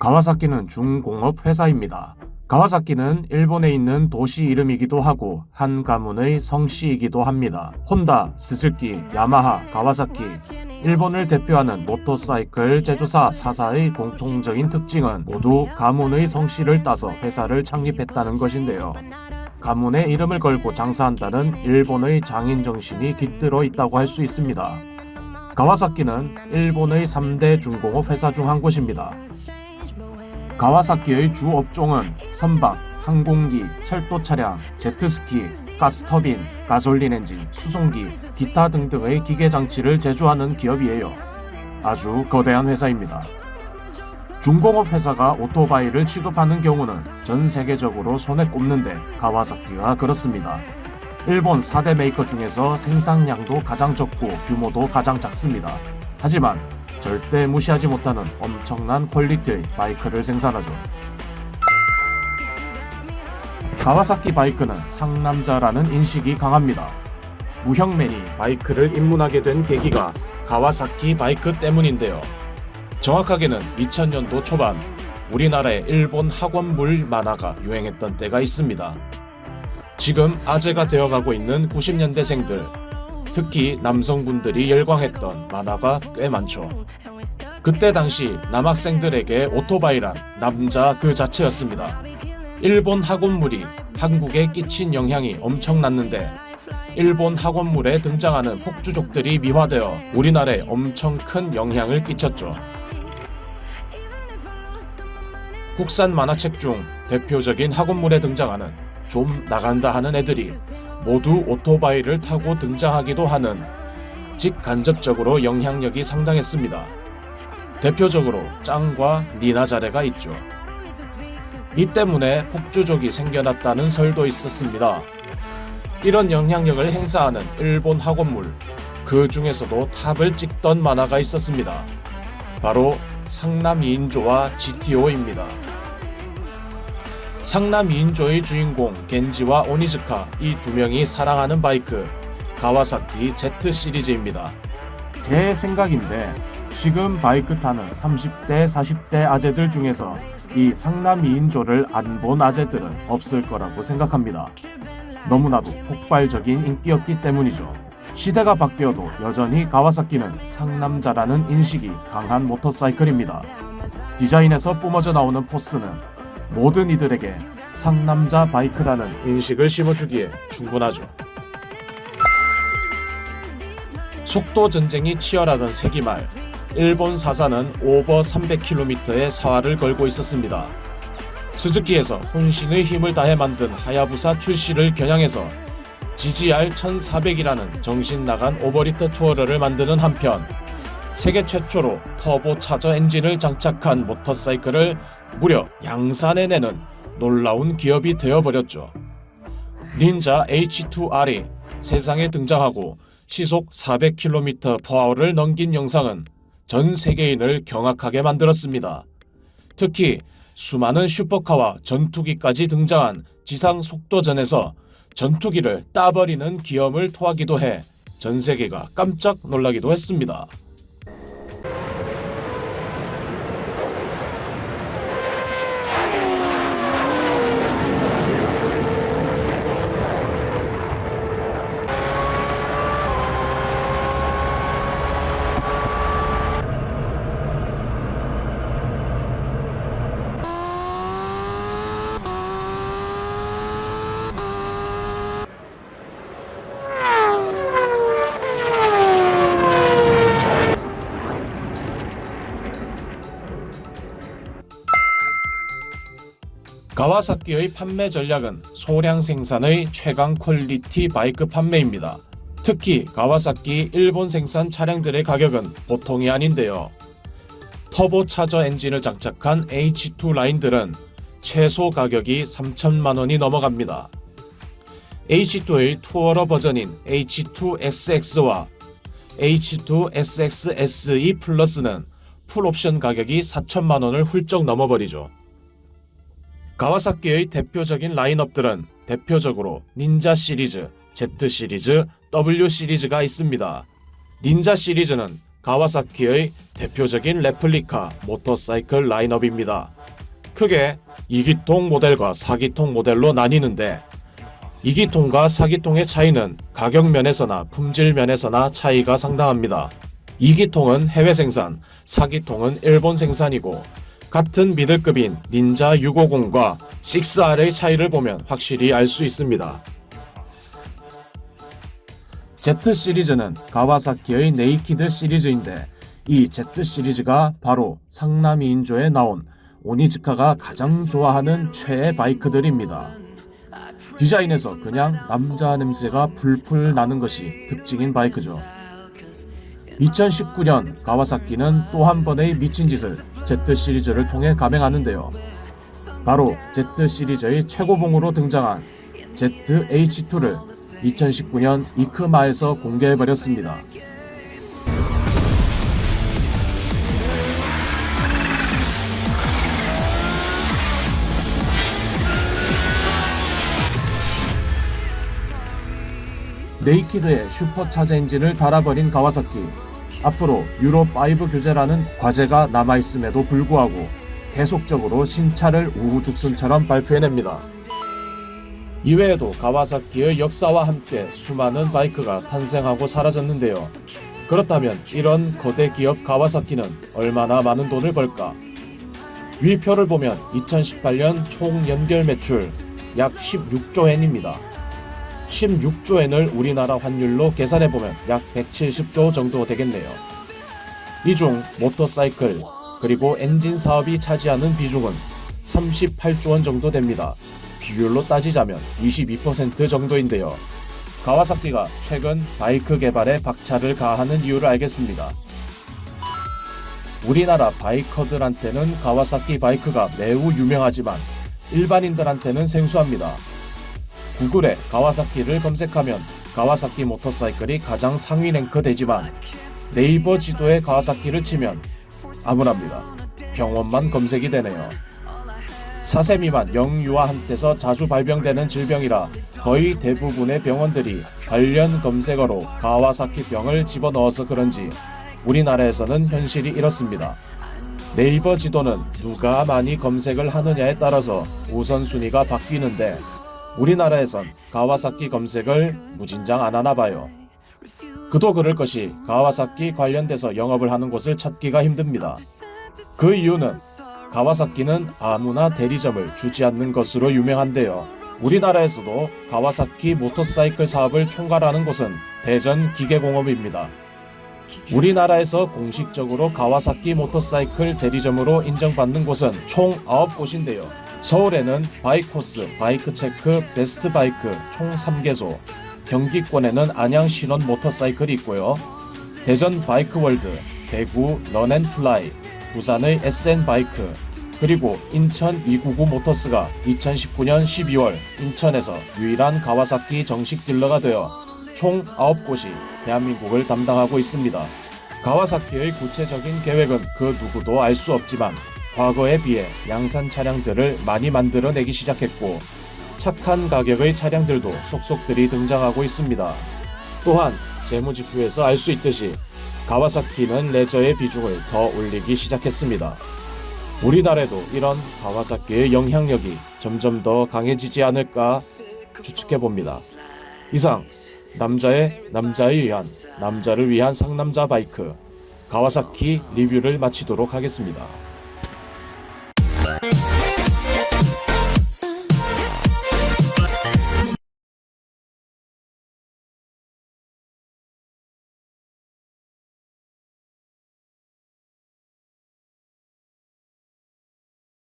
가와사키는 중공업 회사입니다. 가와사키는 일본에 있는 도시 이름이기도 하고 한 가문의 성씨이기도 합니다. 혼다, 스즈키, 야마하, 가와사키, 일본을 대표하는 모터사이클 제조사 4사의 공통적인 특징은 모두 가문의 성씨를 따서 회사를 창립했다는 것인데요. 가문의 이름을 걸고 장사한다는 일본의 장인 정신이 깃들어 있다고 할 수 있습니다. 가와사키는 일본의 3대 중공업 회사 중 한 곳입니다. 가와사키의 주 업종은 선박, 항공기, 철도 차량, 제트스키, 가스터빈, 가솔린 엔진, 수송기, 기타 등등의 기계 장치를 제조하는 기업이에요. 아주 거대한 회사입니다. 중공업 회사가 오토바이를 취급하는 경우는 전 세계적으로 손에 꼽는데 가와사키가 그렇습니다. 일본 4대 메이커 중에서 생산량도 가장 적고 규모도 가장 작습니다. 하지만 절대 무시하지 못하는 엄청난 퀄리티의 바이크를 생산하죠. 가와사키 바이크는 상남자라는 인식이 강합니다. 무형맨이 바이크를 입문하게 된 계기가 가와사키 바이크 때문인데요. 정확하게는 2000년도 초반 우리나라에 일본 학원물 만화가 유행했던 때가 있습니다. 지금 아재가 되어가고 있는 90년대생들, 특히 남성분들이 열광했던 만화가 꽤 많죠. 그때 당시 남학생들에게 오토바이란 남자 그 자체였습니다. 일본 학원물이 한국에 끼친 영향이 엄청났는데 일본 학원물에 등장하는 폭주족들이 미화되어 우리나라에 엄청 큰 영향을 끼쳤죠. 국산 만화책 중 대표적인 학원물에 등장하는 좀 나간다 하는 애들이 모두 오토바이를 타고 등장하기도 하는 직간접적으로 영향력이 상당했습니다. 대표적으로 짱과 니나자레가 있죠. 이 때문에 폭주족이 생겨났다는 설도 있었습니다. 이런 영향력을 행사하는 일본 학원물, 그 중에서도 탑을 찍던 만화가 있었습니다. 바로 상남 2인조와 GTO입니다. 상남 2인조의 주인공 겐지와 오니즈카, 이 두 명이 사랑하는 바이크 가와사키 Z 시리즈입니다. 제 생각인데 지금 바이크 타는 30대 40대 아재들 중에서 이 상남 2인조를 안 본 아재들은 없을 거라고 생각합니다. 너무나도 폭발적인 인기였기 때문이죠. 시대가 바뀌어도 여전히 가와사키는 상남자라는 인식이 강한 모터사이클입니다. 디자인에서 뿜어져 나오는 포스는 모든 이들에게 상남자 바이크라는 인식을 심어주기에 충분하죠. 속도 전쟁이 치열하던 세기말, 일본 사사는 오버 300km의 사활을 걸고 있었습니다. 스즈키에서 혼신의 힘을 다해 만든 하야부사 출시를 겨냥해서 GGR 1400이라는 정신 나간 오버리터 투어러를 만드는 한편 세계 최초로 터보 차저 엔진을 장착한 모터사이클을 무려 양산해 내는 놀라운 기업이 되어버렸죠. 닌자 H2R이 세상에 등장하고 시속 400km/h를 넘긴 영상은 전 세계인을 경악하게 만들었습니다. 특히 수많은 슈퍼카와 전투기까지 등장한 지상 속도전에서 전투기를 따버리는 기염을 토하기도 해 전 세계가 깜짝 놀라기도 했습니다. 가와사키의 판매 전략은 소량 생산의 최강 퀄리티 바이크 판매입니다. 특히 가와사키 일본 생산 차량들의 가격은 보통이 아닌데요. 터보 차저 엔진을 장착한 H2 라인들은 최소 가격이 3천만원이 넘어갑니다. H2의 투어러 버전인 H2SX와 H2SX SE 플러스는 풀옵션 가격이 4천만원을 훌쩍 넘어버리죠. 가와사키의 대표적인 라인업들은 대표적으로 닌자 시리즈, Z 시리즈, W 시리즈가 있습니다. 닌자 시리즈는 가와사키의 대표적인 레플리카 모터사이클 라인업입니다. 크게 2기통 모델과 4기통 모델로 나뉘는데 2기통과 4기통의 차이는 가격 면에서나 품질 면에서나 차이가 상당합니다. 2기통은 해외 생산, 4기통은 일본 생산이고 같은 미들급인 닌자 650과 6R의 차이를 보면 확실히 알 수 있습니다. Z 시리즈는 가와사키의 네이키드 시리즈인데 이 Z 시리즈가 바로 상남이 인조에 나온 오니즈카가 가장 좋아하는 최애 바이크들입니다. 디자인에서 그냥 남자 냄새가 풀풀 나는 것이 특징인 바이크죠. 2019년 가와사키는 또 한 번의 미친 짓을 Z 시리즈를 통해 감행하는데요. 바로 Z 시리즈의 최고봉으로 등장한 ZH2를 2019년 이크마에서 공개해버렸습니다. 네이키드에 슈퍼차저 엔진을 달아버린 가와사키. 앞으로 유로5 규제라는 과제가 남아있음에도 불구하고 계속적으로 신차를 우후죽순처럼 발표해냅니다. 이외에도 가와사키의 역사와 함께 수많은 바이크가 탄생하고 사라졌는데요. 그렇다면 이런 거대 기업 가와사키는 얼마나 많은 돈을 벌까? 위 표를 보면 2018년 총 연결 매출 약 16조 엔입니다. 16조 엔을 우리나라 환율로 계산해보면 약 170조 정도 되겠네요. 이 중 모터사이클 그리고 엔진 사업이 차지하는 비중은 38조 원 정도 됩니다. 비율로 따지자면 22% 정도인데요. 가와사키가 최근 바이크 개발에 박차를 가하는 이유를 알겠습니다. 우리나라 바이커들한테는 가와사키 바이크가 매우 유명하지만 일반인들한테는 생소합니다. 구글에 가와사키를 검색하면 가와사키 모터사이클이 가장 상위 랭크 되지만 네이버 지도에 가와사키를 치면 암울합니다. 병원만 검색이 되네요. 사세미만 영유아한테서 자주 발병되는 질병이라 거의 대부분의 병원들이 관련 검색어로 가와사키 병을 집어넣어서 그런지 우리나라에서는 현실이 이렇습니다. 네이버 지도는 누가 많이 검색을 하느냐에 따라서 우선순위가 바뀌는데 우리나라에선 가와사키 검색을 무진장 안 하나 봐요. 그도 그럴 것이 가와사키 관련돼서 영업을 하는 곳을 찾기가 힘듭니다. 그 이유는 가와사키는 아무나 대리점을 주지 않는 것으로 유명한데요. 우리나라에서도 가와사키 모터사이클 사업을 총괄하는 곳은 대전기계공업입니다. 우리나라에서 공식적으로 가와사키 모터사이클 대리점으로 인정받는 곳은 총 9곳인데요. 서울에는 바이코스, 바이크체크, 베스트바이크 총 3개소, 경기권에는 안양 신원 모터사이클이 있고요. 대전 바이크월드, 대구 런앤플라이, 부산의 SN바이크, 그리고 인천 299 모터스가 2019년 12월 인천에서 유일한 가와사키 정식 딜러가 되어 총 9곳이 대한민국을 담당하고 있습니다. 가와사키의 구체적인 계획은 그 누구도 알 수 없지만 과거에 비해 양산 차량들을 많이 만들어내기 시작했고 착한 가격의 차량들도 속속들이 등장하고 있습니다. 또한 재무지표에서 알 수 있듯이 가와사키는 레저의 비중을 더 올리기 시작했습니다. 우리나라에도 이런 가와사키의 영향력이 점점 더 강해지지 않을까 추측해봅니다. 이상 남자의 남자에 의한 남자를 위한 상남자 바이크 가와사키 리뷰를 마치도록 하겠습니다.